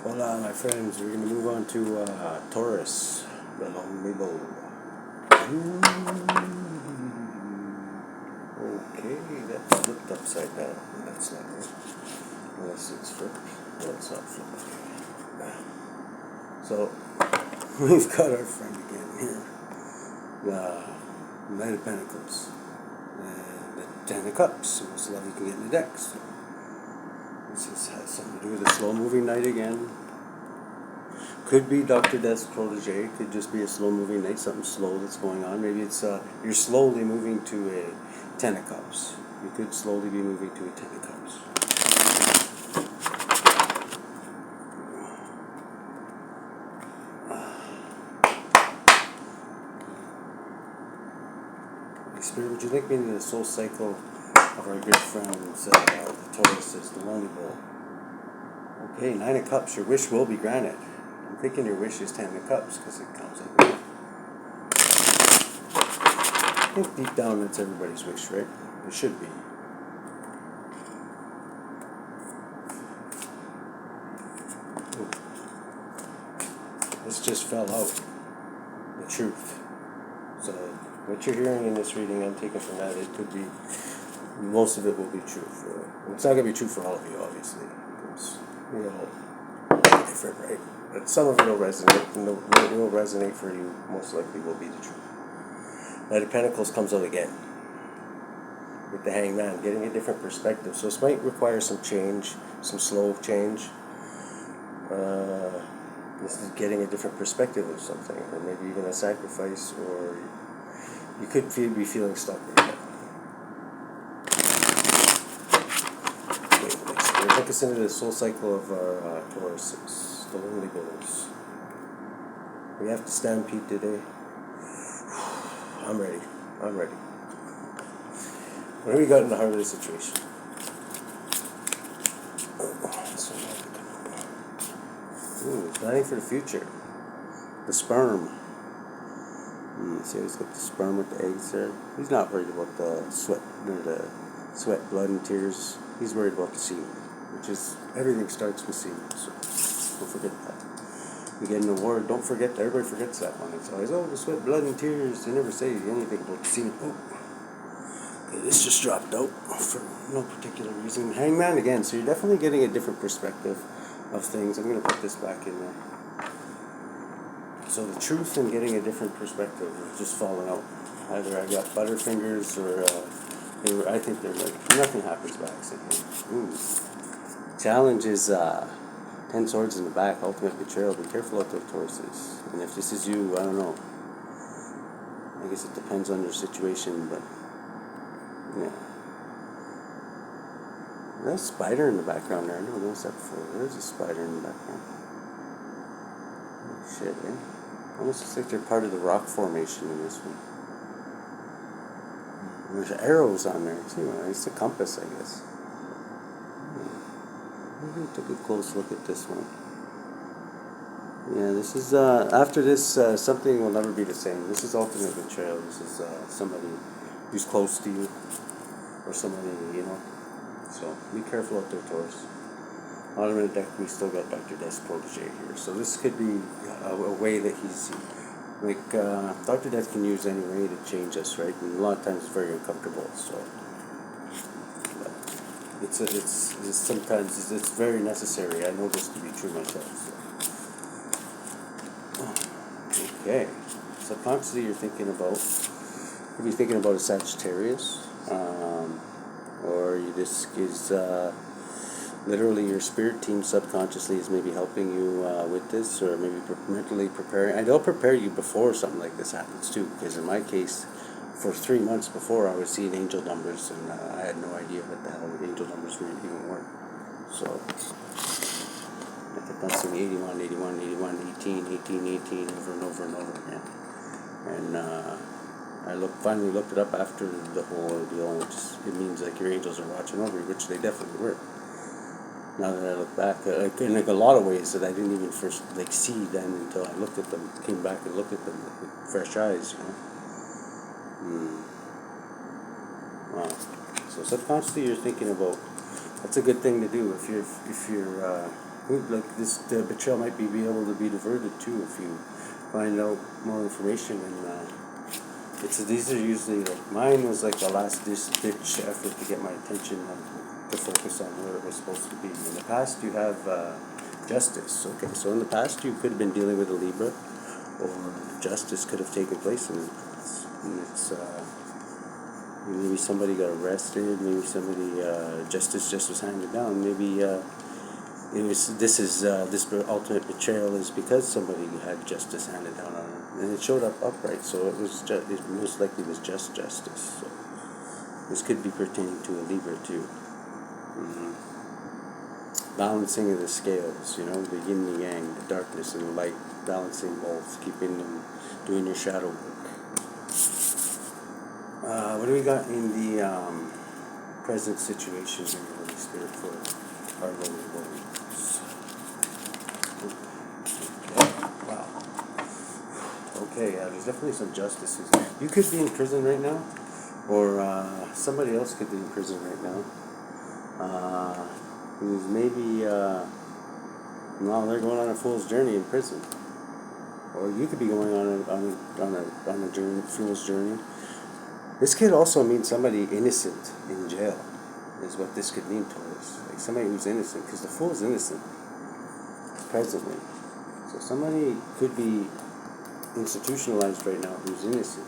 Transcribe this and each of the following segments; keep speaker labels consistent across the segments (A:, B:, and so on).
A: Hola, my friends. We're going to move on to TAURUS, the lonely bull. Okay, that's flipped upside down. That's not right. Unless it's flipped. No, it's not flipped. So, we've got our friend again here. The Knight of Pentacles. And the Ten of Cups. Most love you can get in the deck. So, this has something to do with a slow-moving knight again. Could be Dr. Death's protege. Could just be a slow-moving knight, something slow that's going on. Maybe it's you're slowly moving to a Ten of Cups. You could slowly be moving to a Ten of Cups. Spirit, would you link me to the soul cycle of our good friends, the Tauruses, the lonely bull? Okay, Nine of Cups. Your wish will be granted. I'm thinking your wish is Ten of Cups because it comes like that. I think deep down that's everybody's wish, right? It should be. Ooh. This just fell out. The truth. So what you're hearing in this reading, I'm taking from that, it could be, most of it will be true. It's not going to be true for all of you, obviously. It's, different, right? But some of it will resonate, and what will resonate for you most likely will be the truth. Knight of Pentacles comes out again with the Hangman, getting a different perspective. So this might require some change, some slow change. This is getting a different perspective of something, or maybe even a sacrifice, or you could be feeling stuck right now. Okay, take us into the soul cycle of our Tauruses, the lonely bulls. We have to stampede today. I'm ready. What do we got in the heart of the situation? Ooh, planning for the future. The sperm. See how he's got the sperm with the eggs there? He's not worried about the sweat, blood, and tears. He's worried about the semen, which is, everything starts with semen, so don't forget that. We get an award, don't forget that. Everybody forgets that one. It's always, the sweat, blood, and tears. They never say anything about the semen. Oh, okay, this just dropped out for no particular reason. Hangman again, so you're definitely getting a different perspective of things. I'm going to put this back in there. So the truth and getting a different perspective is just falling out. Either I got butterfingers or I think they're like, nothing happens by accident. Ooh. Challenge is 10 swords in the back, ultimate betrayal. Be careful out there, Tauruses. And if this is you, I don't know. I guess it depends on your situation, but yeah. There's a spider in the background there. I never noticed that before. There's a spider in the background. Oh, shit, eh? Almost looks like they're part of the rock formation in this one. There's arrows on there too. It's a compass, I guess. Maybe take a close look at this one. Yeah, this is after this, something will never be the same. This is ultimate betrayal. This is somebody who's close to you, or somebody, So be careful out there, Taurus. On the deck, we still got Dr. Death's protege here. So this could be a way that he's, like, Dr. Death can use any way to change us, right? And a lot of times it's very uncomfortable, so. But it's sometimes it's very necessary. I know this to be true myself, so. Okay. Subconsciously you're thinking about, could be thinking about a Sagittarius, or you just is, literally your spirit team subconsciously is maybe helping you with this, or maybe mentally preparing. And they'll prepare you before something like this happens too, because in my case, for 3 months before, I was seeing angel numbers, and I had no idea what the hell angel numbers even were. So I kept on seeing 81, 81, 81, 18, 18, 18 over and over and over again. And I finally looked it up after the whole ordeal, and it means like your angels are watching over you, which they definitely were. Now that I look back, in like a lot of ways that I didn't even first see then until I looked at them, came back and looked at them with fresh eyes, Wow. So subconsciously you're thinking about, that's a good thing to do if you're like this, the betrayal might be able to be diverted too if you find out more information. And these are usually, like, mine was like a last ditch effort to get my attention to focus on where it was supposed to be. In the past, you have justice. Okay, so in the past, you could have been dealing with a Libra, or justice could have taken place, and it's maybe somebody got arrested, maybe somebody justice just was handed down, maybe this ultimate betrayal is because somebody had justice handed down on them, and it showed up upright, so it most likely was just justice. So this could be pertaining to a Libra too. Balancing of the scales, the yin and yang, the darkness and the light, balancing both, keeping them, doing your shadow work. What do we got in the present situation here, Holy Spirit, for our Lord of Lords? Okay. Wow. Okay, there's definitely some justices. You could be in prison right now, or somebody else could be in prison right now. Who's maybe, they're going on a fool's journey in prison. Or you could be going on a journey, fool's journey. This could also mean somebody innocent in jail, is what this could mean, Taurus. Like somebody who's innocent, because the fool is innocent presently. So somebody could be institutionalized right now who's innocent.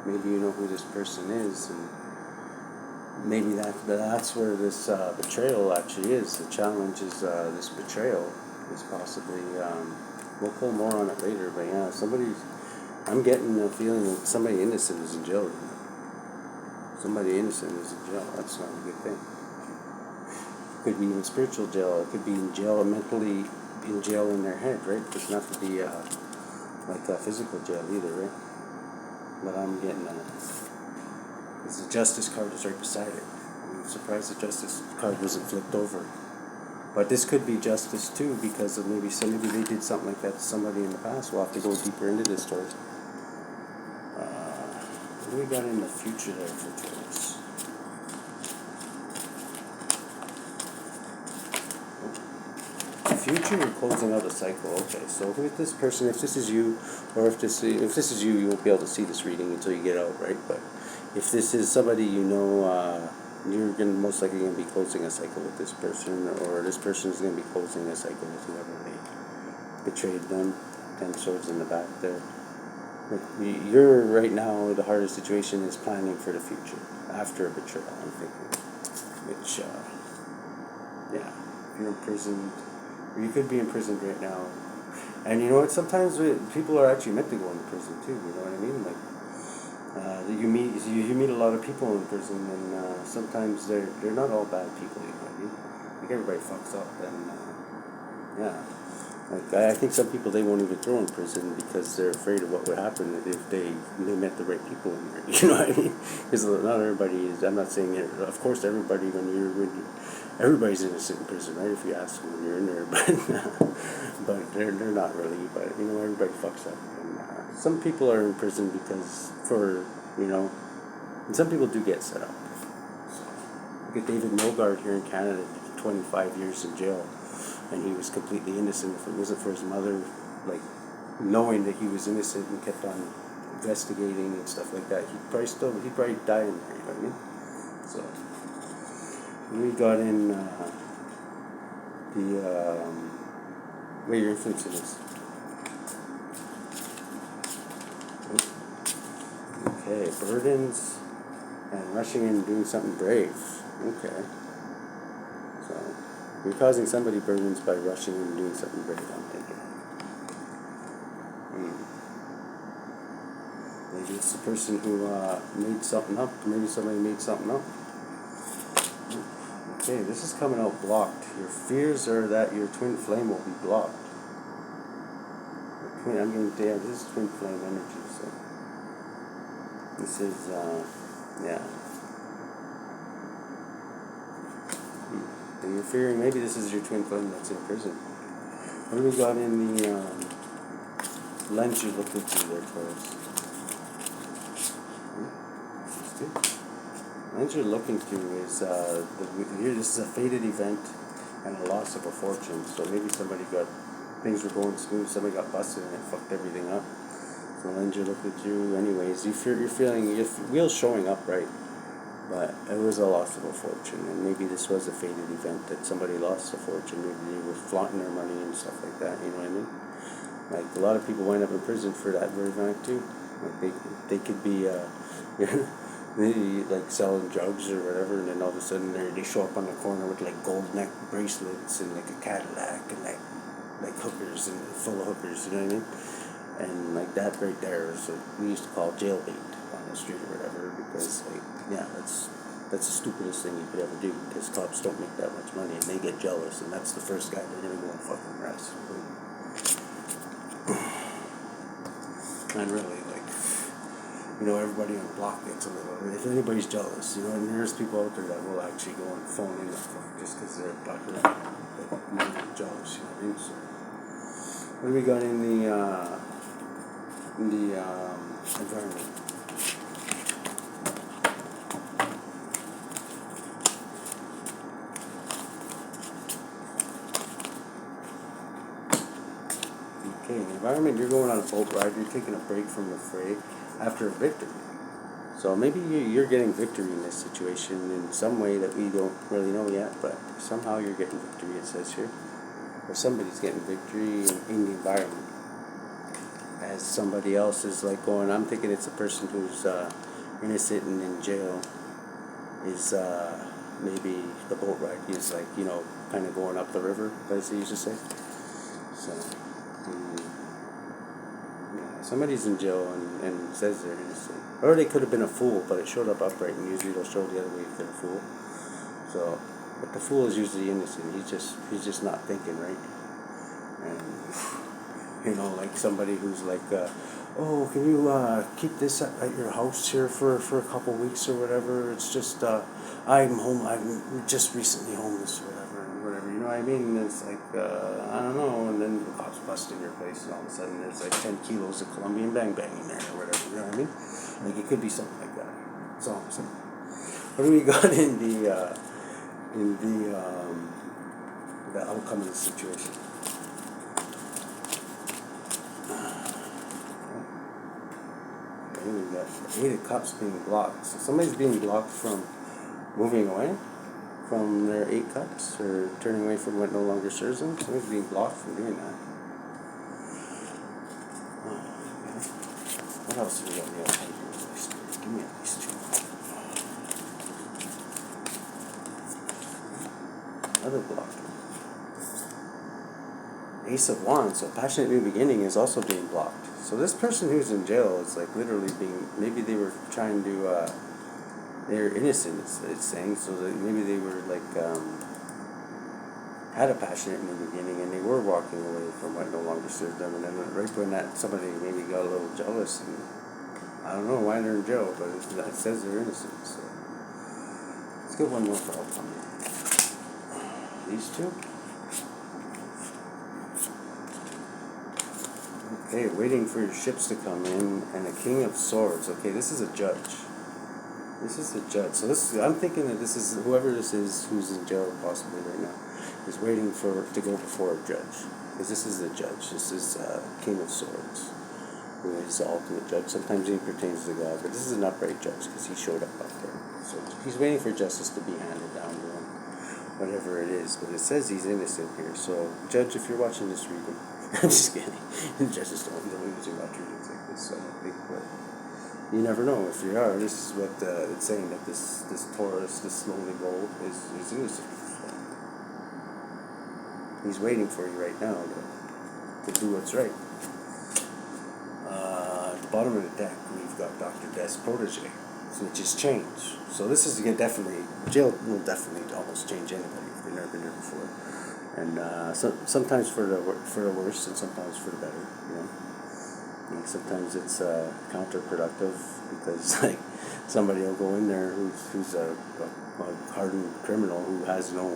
A: Maybe you know who this person is, and maybe that's where this betrayal actually is. The challenge is this betrayal is possibly. We'll pull more on it later, but yeah, I'm getting a feeling that somebody innocent is in jail right now. Somebody innocent is in jail. That's not a good thing. It could be in spiritual jail. It could be in jail, mentally in jail in their head, right? It doesn't have to be like a physical jail either, right? But I'm getting the justice card is right beside it. I'm surprised the justice card wasn't flipped over. But this could be justice too, because of maybe they did something like that to somebody in the past. We'll have to go deeper into this story. What do we got in the future there for Taurus? The future, you're closing out a cycle. Okay, so with this person, if this is you, or if this is you, you won't be able to see this reading until you get out, right? But if this is somebody you know, you're most likely going to be closing a cycle with this person, or this person is going to be closing a cycle with whoever they betrayed them. 10 swords in the back there. You're right now, the hardest situation is planning for the future after a betrayal, I'm thinking. Which, if you're imprisoned, or you could be imprisoned right now. And you know what? Sometimes people are actually meant to go into prison too. You know what I mean? Like. You meet a lot of people in prison, and sometimes they're not all bad people. You know what I mean? Like everybody fucks up, and like I think some people they won't even throw in prison because they're afraid of what would happen if they met the right people in there. You know what I mean? Because not everybody is. I'm not saying it. Of course, everybody everybody's innocent in prison, right? If you ask them when you're in there, but they're not really. But everybody fucks up. Some people are in prison because and some people do get set up. Look at David Mogard here in Canada, did 25 years in jail, and he was completely innocent. If it wasn't for his mother, like, knowing that he was innocent and kept on investigating and stuff like that, he'd probably die in there, you know what I mean? So, we got in where your influence is. Okay, burdens and rushing in and doing something brave. Okay. So, you're causing somebody burdens by rushing in and doing something brave, I'm thinking. Maybe it's the person who made something up. Maybe somebody made something up. Okay, this is coming out blocked. Your fears are that your twin flame will be blocked. This is twin flame energy, so. This is, And you're fearing maybe this is your twin flame that's in prison. What do we got in the lens you're looking through there, Taurus? The lens you're looking through is, this is a fated event, and a loss of a fortune. So maybe things were going smooth, somebody got busted and it fucked everything up. So then you look at you anyways, you're feeling your wheels showing up right. But it was a loss of a fortune, and maybe this was a fated event that somebody lost a fortune. Maybe they were flaunting their money and stuff like that, you know what I mean? Like, a lot of people wind up in prison for that very fact too. Like, they could be, like selling drugs or whatever, and then all of a sudden they show up on the corner with like gold neck bracelets and like a Cadillac and like hookers and full of hookers, you know what I mean? And like that right there is what we used to call jailbait on the street or whatever, because like, yeah, that's the stupidest thing you could ever do, because cops don't make that much money and they get jealous, and that's the first guy they're gonna go and fucking arrest. And really, like, you know, everybody on the block gets a little, if anybody's jealous, you know, and there's people out there that will actually go and phone in the fuck just because they're buttering, like, jealous, you know what I mean? So, what do we got in the environment? Okay, in the environment, you're going on a boat ride, you're taking a break from the fray after a victory. So maybe you're getting victory in this situation in some way that we don't really know yet, but somehow you're getting victory, it says here. Or somebody's getting victory in the environment. As somebody else is like going, I'm thinking it's a person who's innocent and in jail, is maybe the boat ride is like, you know, kind of going up the river, as they used to say. So, yeah, somebody's in jail and says they're innocent. Or they could have been a fool, but it showed up upright, and usually they'll show the other way if they're a fool. So, but the fool is usually innocent. He's just not thinking right. And, you know, like somebody who's like, oh, can you keep this at your house here for a couple weeks or whatever? It's just, I'm home. I'm just recently homeless or whatever. You know what I mean? And it's like, I don't know. And then the cops bust in your place, and all of a sudden there's like 10 kilos of Colombian bang bang in there or whatever. You know what I mean? Like, it could be something like that. That's all I'm saying. What do we got in the outcome of the situation? Okay, we got 8 of cups being blocked. So somebody's being blocked from moving away from their 8 cups, or turning away from what no longer serves them. Somebody's being blocked from doing that. Oh, okay. What else do we got in the outcome? Give me at least 2. Another block. Ace of Wands, so passionate new beginning is also being blocked. So this person who's in jail is like literally being, maybe they were trying to, they're innocent, it's saying, so that maybe they were like, had a passionate new beginning and they were walking away from what no longer served them, and then right when that, somebody maybe got a little jealous, and I don't know why they're in jail, but it says they're innocent, so let's get one more for outcome. These 2. Okay, waiting for your ships to come in, and a King of Swords. Okay, this is a judge. This is a judge. So I'm thinking that this is, whoever this is who's in jail possibly right now, is waiting to go before a judge. Because this is the judge. This is King of Swords, who is the ultimate judge. Sometimes he pertains to God, but this is an upright judge because he showed up there. So he's waiting for justice to be handed down to him, whatever it is. But it says he's innocent here. So, judge, if you're watching this reading, I'm just kidding. Judges don't usually watch readings like this, so I don't think, but you never know. If you are, this is what it's saying, that this Taurus, this lonely bull, is innocent. He's waiting for you right now to do what's right. At the bottom of the deck, we've got Dr. Death's protege, which is change. So this is definitely, jail will definitely almost change anybody if they've never been there before. And sometimes for the worse, and sometimes for the better, you know. Like sometimes it's counterproductive, because like somebody will go in there who's a hardened criminal who has no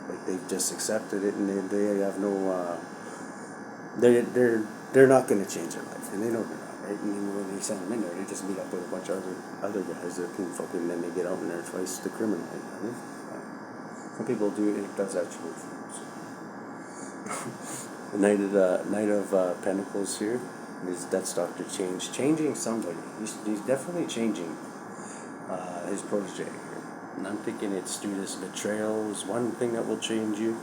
A: like, they've just accepted it, and they have no they're not going to change their life, and they know they're not, right? And when they send them in there, they just meet up with a bunch of other guys that can fucking, then they get out in there twice the criminal, you know? Some people do. It does actually. The Knight of Pentacles here. His Death Star to changing somebody. He's definitely changing his protege here. And I'm thinking it's through this betrayal is one thing that will change you.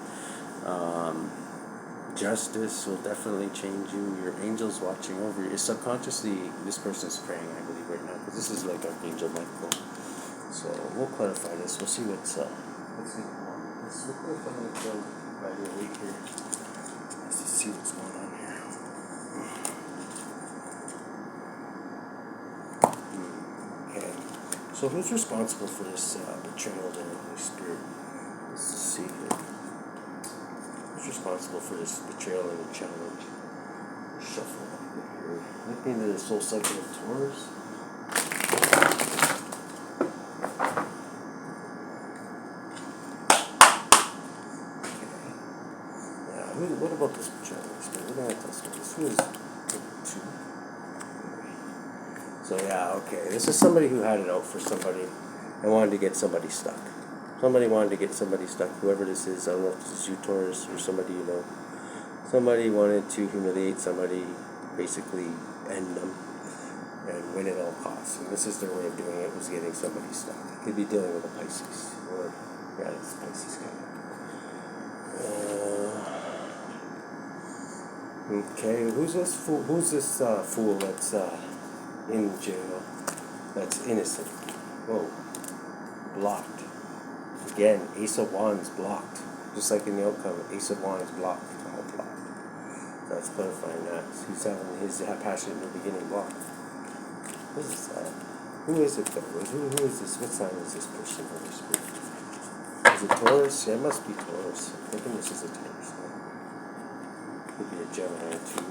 A: Justice will definitely change you. Your angels watching over you. Subconsciously, this person's praying, I believe, right now, because this is like Archangel Michael. So we'll clarify this. We'll see what's let's look at the right away here. Let's just see what's going on here. Okay. So who's responsible for this betrayal there, Holy Spirit? Let's just see here. Who's responsible for this betrayal and challenge? Shuffle here. Look into the soul cycle of Taurus. What about this betrayal? We're going to test this. Who is two? So yeah, okay. This is somebody who had it out for somebody and wanted to get somebody stuck. Somebody wanted to get somebody stuck. Whoever this is, I don't know if this is you, Taurus, or somebody you know. Somebody wanted to humiliate somebody, basically end them, and win at all costs. And this is their way of doing it, was getting somebody stuck. They could be dealing with a Pisces, or yeah, it's Pisces kind of. Okay, who's this fool? Who's this fool that's in jail? That's innocent. Whoa, blocked. Again, Ace of Wands blocked. Just like in the outcome, Ace of Wands blocked. All blocked. So that's clarifying that. He's having his passion in the beginning blocked. What is that? Who is it though? Who is this? What sign is this person? Holy Spirit? Is it Taurus? Yeah, it must be Taurus. I'm thinking this is a Taurus. Could be a Gemini too.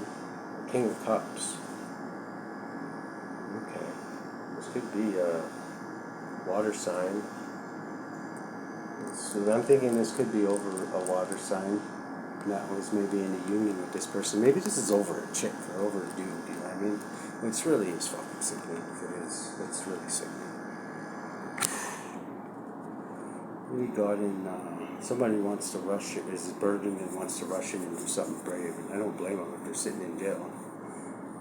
A: King of Cups. Okay. This could be a water sign. So I'm thinking this could be over a water sign. And that was maybe in a union with this person. Maybe this is over a chick or over a dude, you know what I mean? Which really is fucking sickening if it is. It's really sickening. We got in, somebody wants to rush it, is burdened and wants to rush in and do something brave, and I don't blame them if they're sitting in jail.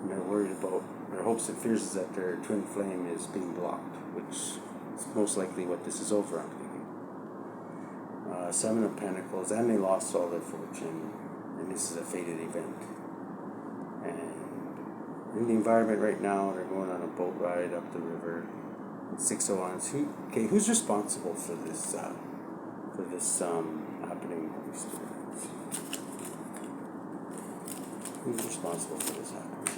A: And they're worried about, their hopes and fears is that their twin flame is being blocked, which is most likely what this is over, I'm thinking. Seven of Pentacles, and they lost all their fortune, and this is a fated event. And in the environment right now, they're going on a boat ride up the river. 6 of Wands. Who's responsible for this happening? Who's responsible for this happening?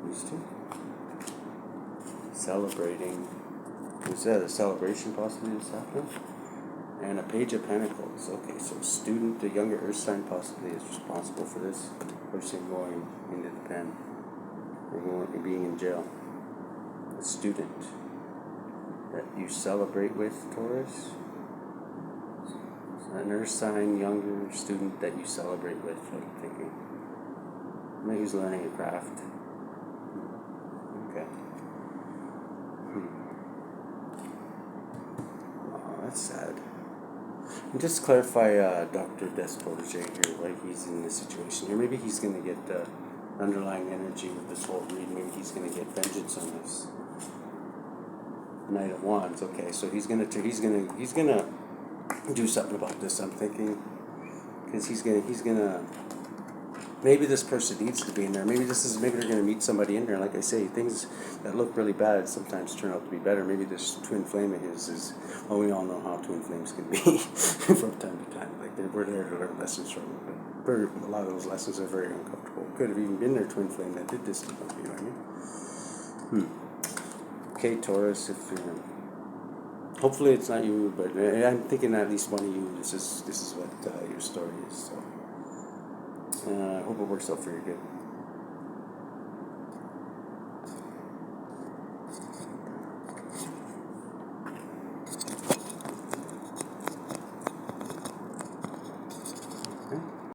A: These two. Celebrating. Is that a celebration possibly that's happening? And a Page of Pentacles. Okay, so student, the younger Earth sign possibly is responsible for this person going into the pen or being in jail. A student that you celebrate with, Taurus. An Earth sign, younger student that you celebrate with, I'm thinking. Maybe he's learning a craft. Okay. Oh, that's sad. And just clarify Dr. Death's protege here, why he's in this situation here. Maybe he's going to get the underlying energy with this whole reading. Maybe he's going to get vengeance on this Knight of Wands. Okay, so he's gonna do something about this. I'm thinking, because he's gonna. Maybe this person needs to be in there. Maybe they're gonna meet somebody in there. Like I say, things that look really bad sometimes turn out to be better. Maybe this twin flame of his is. Well, we all know how twin flames can be from time to time. Like we're there to learn lessons from them, but a lot of those lessons are very uncomfortable. Could have even been their twin flame that did this to them. You know what I mean? Okay, Taurus, if hopefully it's not you, but I'm thinking at least one of you. This is what your story is. So I hope it works out for your good.